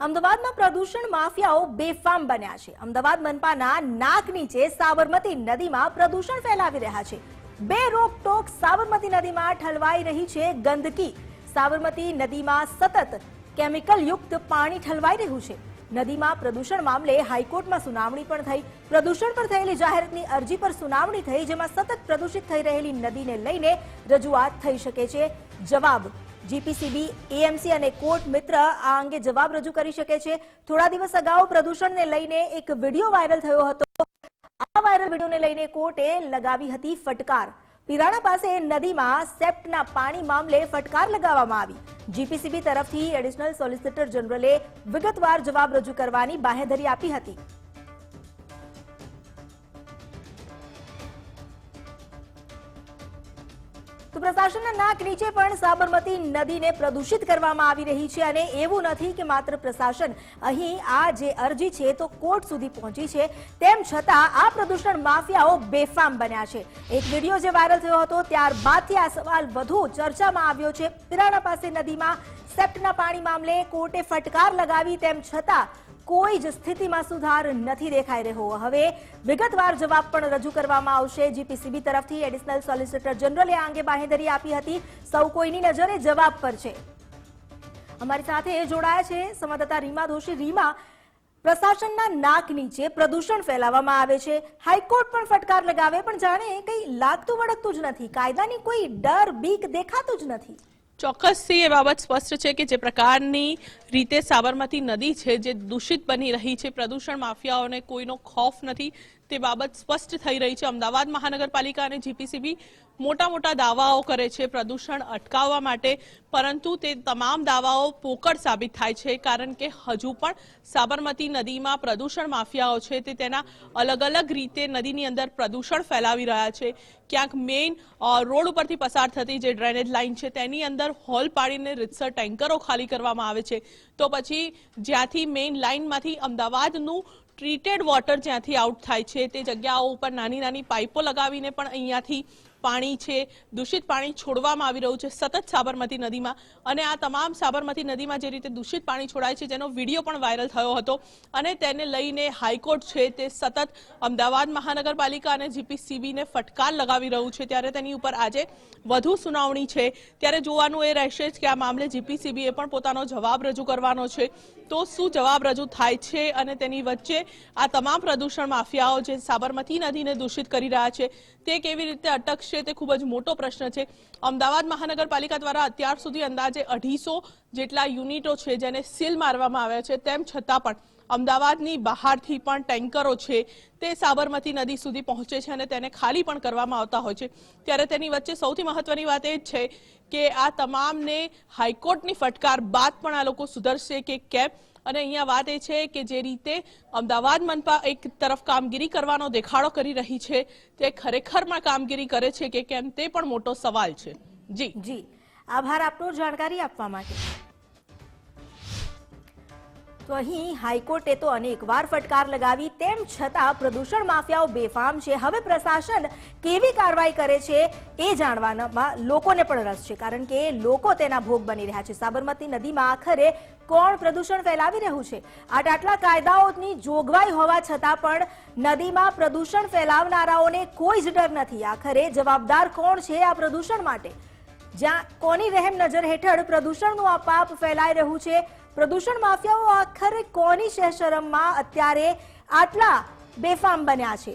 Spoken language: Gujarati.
અમદાવાદમાં પ્રદૂષણ માફિયાઓ બેફામ બન્યા છે। અમદાવાદ મનપાના નાક નીચે સાબરમતી નદીમાં પ્રદૂષણ ફેલાવી રહ્યા છે। બે રોકટોક સાબરમતી નદીમાં ઠલવાઈ રહી છે ગંદકી। સાબરમતી નદીમાં સતત કેમિકલ યુક્ત પાણી ઠલવાઈ રહ્યું છે। નદીમાં પ્રદૂષણ મામલે હાઈકોર્ટમાં સુનાવણી પણ થઈ। પ્રદૂષણ પર થયેલી જાહેરાતની અરજી પર સુનાવણી થઈ, જેમાં સતત પ્રદૂષિત થઈ રહેલી નદીને લઈને રજૂઆત થઈ શકે છે। જવાબ જીપીસીબી, એએમસી અને કોર્ટ મિત્ર આ અંગે જવાબ રજૂ કરી શકે છે। થોડા દિવસ અગાઉ પ્રદૂષણને લઈને એક વિડીયો વાયરલ થયો હતો। આ વાયરલ વિડીયોને લઈને કોર્ટે લગાવી હતી ફટકાર। પીરાણા પાસે નદીમાં સેપ્ટના પાણી મામલે ફટકાર લગાવવામાં આવી। જીપીસીબી તરફથી એડિશનલ સોલિસિટર જનરલે વિગતવાર જવાબ રજૂ કરવાની બાંહેધરી આપી હતી। તો પ્રશાસનના નાક નીચે પણ સાબરમતી નદીને પ્રદૂષિત કરવામાં આવી રહી છે અને એવું નથી કે માત્ર પ્રશાસન અહીં આ જે અરજી છે તો કોર્ટ સુધી પહોંચી છે, તેમ છતાં આ પ્રદૂષણ માફિયાઓ બેફામ બન્યા છે। એક વિડીયો જે વાયરલ થયો હતો ત્યારબાદથી આ સવાલ વધુ ચર્ચામાં આવ્યો છે। પીરાણા પાસે નદીમાં સેપ્ટના પાણી મામલે કોર્ટે ફટકાર લગાવી, તેમ છતાં કોઈ જ સ્થિતિમાં સુધાર નથી દેખાઈ રહ્યો। હવે વિગતવાર જવાબ પણ રજૂ કરવામાં આવશે। જીપીસીબી તરફથી એડિશનલ સોલિસિટર જનરલે આ અંગે બાંહેધરી આપી હતી। સૌ કોઈની નજરે જવાબ પર છે। અમારી સાથે જોડાયા છે સંવાદદાતા રીમા દોશી। રીમા, પ્રશાસનના નાક નીચે પ્રદૂષણ ફેલાવવામાં આવે છે, હાઈકોર્ટ પણ ફટકાર લગાવે, પણ જાણે કંઈ લાગતું વળગતું જ નથી, કાયદાની કોઈ ડર બીક દેખાતું જ નથી। ચોક્કસથી એ બાબત સ્પષ્ટ છે કે જે પ્રકારની રીતે સાબરમતી નદી છે જે દૂષિત બની રહી છે, પ્રદૂષણ માફિયાઓને કોઈનો ખૌફ નથી, તે બાબત સ્પષ્ટ થઈ રહી છે। અમદાવાદ મહાનગરપાલિકા અને જીપીસીબી મોટા દાવાઓ કરે છે પ્રદૂષણ અટકાવવા માટે, પરંતુ તે તમામ દાવાઓ પોકળ સાબિત થાય છે, કારણ કે હજુ પણ સાબરમતી નદીમાં પ્રદૂષણ માફિયાઓ છે તે તેના અલગ રીતે નદીની અંદર પ્રદૂષણ ફેલાવી રહ્યા છે। ક્યાંક મેઇન રોડ ઉપરથી પસાર થતી જે ડ્રેનેજ લાઇન છે તેની અંદર હોલ પાડીને રીતસર ટેન્કરો ખાલી કરવામાં આવે છે, તો પછી જ્યાંથી મેઇન લાઇનમાંથી અમદાવાદનું ટ્રીટેડ વોટર જ્યાંથી આઉટ થાય છે તે જગ્યાઓ ઉપર નાની પાઇપો લગાવીને પણ અહીંયાથી પાણી છે દૂષિત પાણી છોડવામાં આવી રહ્યું છે સતત સાબરમતી નદીમાં। અને આ તમામ સાબરમતી નદીમાં જે રીતે દૂષિત પાણી છોડાય છે જેનો વિડીયો પણ વાયરલ થયો હતો અને તેને લઈને હાઈકોર્ટ છે તે સતત અમદાવાદ મહાનગરપાલિકા અને જીપીસીબીને ફટકાર લગાવી રહ્યું છે, ત્યારે તેની ઉપર આજે વધુ સુનાવણી છે। ત્યારે જોવાનું એ રહેશે કે આ મામલે જીપીસીબીએ પણ પોતાનો જવાબ રજૂ કરવાનો છે, તો શું જવાબ રજૂ થાય છે અને તેની વચ્ચે આ તમામ પ્રદૂષણ માફિયાઓ જે સાબરમતી નદીને દૂષિત કરી રહ્યા છે તે કેવી રીતે અટકશે તે ખૂબ જ મોટો પ્રશ્ન છે। અમદાવાદ મહાનગરપાલિકા દ્વારા અત્યાર સુધી અંદાજે 250 જેટલા યુનિટો છે જેને સીલ મારવામાં આવ્યા છે, તેમ છતાં પણ અમદાવાદની બહારથી પણ ટેન્કરો છે તે સાબરમતી નદી સુધી પહોંચે છે અને તેને ખાલી પણ કરવામાં આવતા હોય છે। ત્યારે તેની વચ્ચે સૌથી મહત્વની વાત એ જ છે કે આ તમામને હાઈકોર્ટની ફટકાર બાદ પણ આ લોકો સુધરશે કે કેમ, અને અહીંયા વાત એ છે કે જે રીતે અમદાવાદ મનપા એક તરફ કામગીરી કરવાનો દેખાડો કરી રહી છે તે ખરેખરમાં કામગીરી કરે છે કે કેમ તે પણ મોટો સવાલ છે। જી આભાર આપનો જાણકારી આપવા માટે। તો અહીં હાઈકોર્ટે તો અનેકવાર ફટકાર લગાવી, તેમ છતાં પ્રદૂષણ માફિયાઓ બેફામ છે। હવે પ્રશાસન કેવી કાર્યવાહી કરે છે એ જાણવામાં લોકોને પણ રસ છે, કારણ કે લોકો તેના ભોગ બની રહ્યા છે। સાબરમતી નદીમાં આખરે કોણ પ્રદૂષણ ફેલાવી રહ્યું છે? આટલા કાયદાઓની જોગવાઈ હોવા છતાં પણ નદીમાં પ્રદૂષણ ફેલાવનારાઓને કોઈ જ ડર નથી। આખરે જવાબદાર કોણ છે આ પ્રદૂષણ માટે? જ્યાં કોની રહેમ નજર હેઠળ પ્રદૂષણનું આ પાપ ફેલાઈ રહ્યું છે? પ્રદૂષણ માફિયાઓ આખરે કોની શહેશરમમાં અત્યારે આટલા બેફામ બન્યા છે?